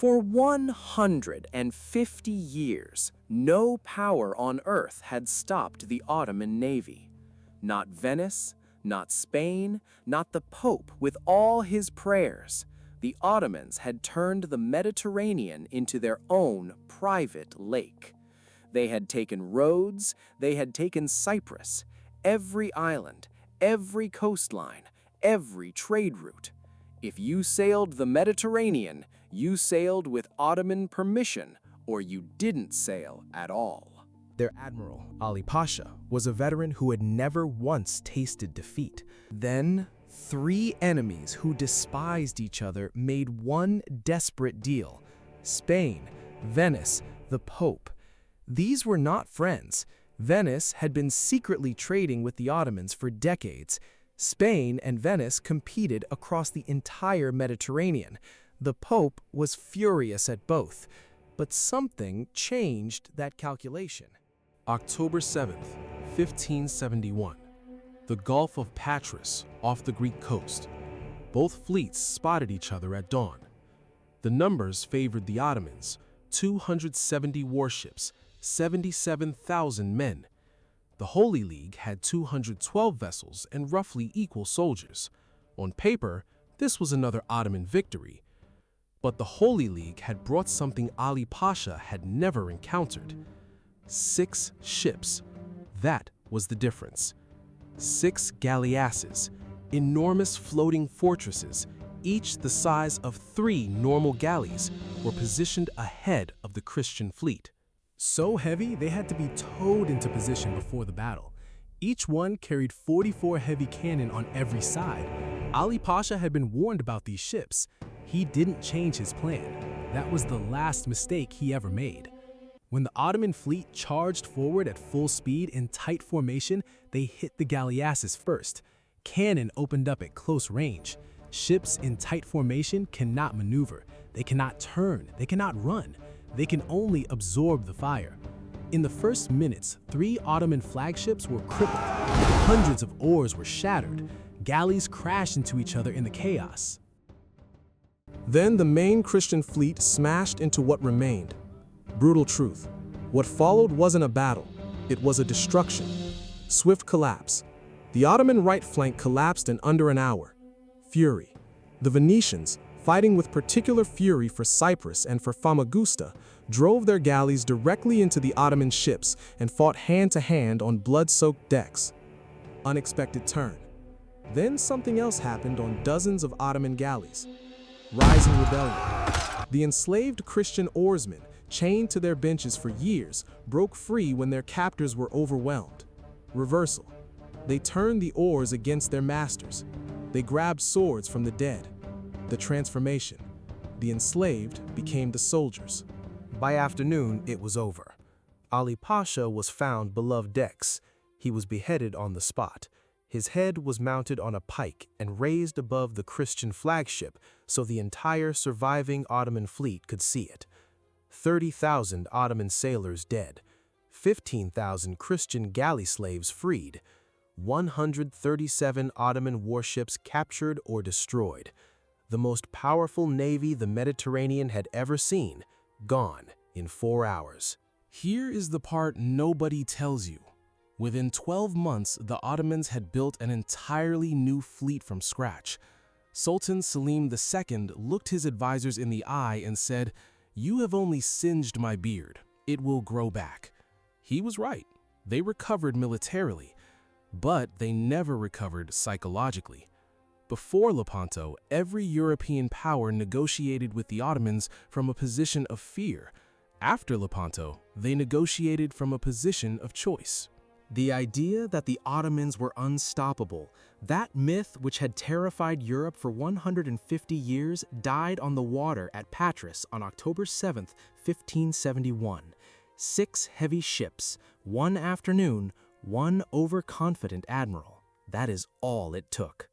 For 150 years, no power on earth had stopped the Ottoman Navy. Not Venice, not Spain, not the Pope with all his prayers. The Ottomans had turned the Mediterranean into their own private lake. They had taken Rhodes, they had taken Cyprus, every island, every coastline, every trade route. If you sailed the Mediterranean, you sailed with Ottoman permission, or you didn't sail at all. Their admiral, Ali Pasha, was a veteran who had never once tasted defeat. Then, three enemies who despised each other made one desperate deal: Spain, Venice, the Pope. These were not friends. Venice had been secretly trading with the Ottomans for decades. Spain and Venice competed across the entire Mediterranean. The Pope was furious at both, but something changed that calculation. October 7th, 1571. The Gulf of Patras, off the Greek coast. Both fleets spotted each other at dawn. The numbers favored the Ottomans: 270 warships, 77,000 men. The Holy League had 212 vessels and roughly equal soldiers. On paper, this was another Ottoman victory. But the Holy League had brought something Ali Pasha had never encountered: 6 ships. That was the difference. 6 galleasses, enormous floating fortresses, each the size of 3 normal galleys, were positioned ahead of the Christian fleet. So heavy, they had to be towed into position before the battle. Each one carried 44 heavy cannon on every side. Ali Pasha had been warned about these ships. He didn't change his plan. That was the last mistake he ever made. When the Ottoman fleet charged forward at full speed in tight formation, they hit the galleasses first. Cannon opened up at close range. Ships in tight formation cannot maneuver. They cannot turn. They cannot run. They can only absorb the fire. In the first minutes, 3 Ottoman flagships were crippled. Hundreds of oars were shattered. Galleys crashed into each other in the chaos. Then the main Christian fleet smashed into what remained. Brutal truth. What followed wasn't a battle. It was a destruction. Swift collapse. The Ottoman right flank collapsed in under an hour. Fury. The Venetians, fighting with particular fury for Cyprus and for Famagusta, drove their galleys directly into the Ottoman ships and fought hand-to-hand on blood-soaked decks. Unexpected turn. Then something else happened on dozens of Ottoman galleys. Rising rebellion. The enslaved Christian oarsmen, chained to their benches for years, broke free when their captors were overwhelmed. Reversal. They turned the oars against their masters. They grabbed swords from the dead. The transformation. The enslaved became the soldiers. By afternoon, it was over. Ali Pasha was found below decks. He was beheaded on the spot. His head was mounted on a pike and raised above the Christian flagship so the entire surviving Ottoman fleet could see it. 30,000 Ottoman sailors dead, 15,000 Christian galley slaves freed, 137 Ottoman warships captured or destroyed. The most powerful navy the Mediterranean had ever seen, gone in 4 hours. Here is the part nobody tells you. Within 12 months, the Ottomans had built an entirely new fleet from scratch. Sultan Selim II looked his advisors in the eye and said, "You have only singed my beard. It will grow back." He was right. They recovered militarily, but they never recovered psychologically. Before Lepanto, every European power negotiated with the Ottomans from a position of fear. After Lepanto, they negotiated from a position of choice. The idea that the Ottomans were unstoppable, that myth which had terrified Europe for 150 years, died on the water at Patras on October 7th, 1571. 6 heavy ships, 1 afternoon, 1 overconfident admiral. That is all it took.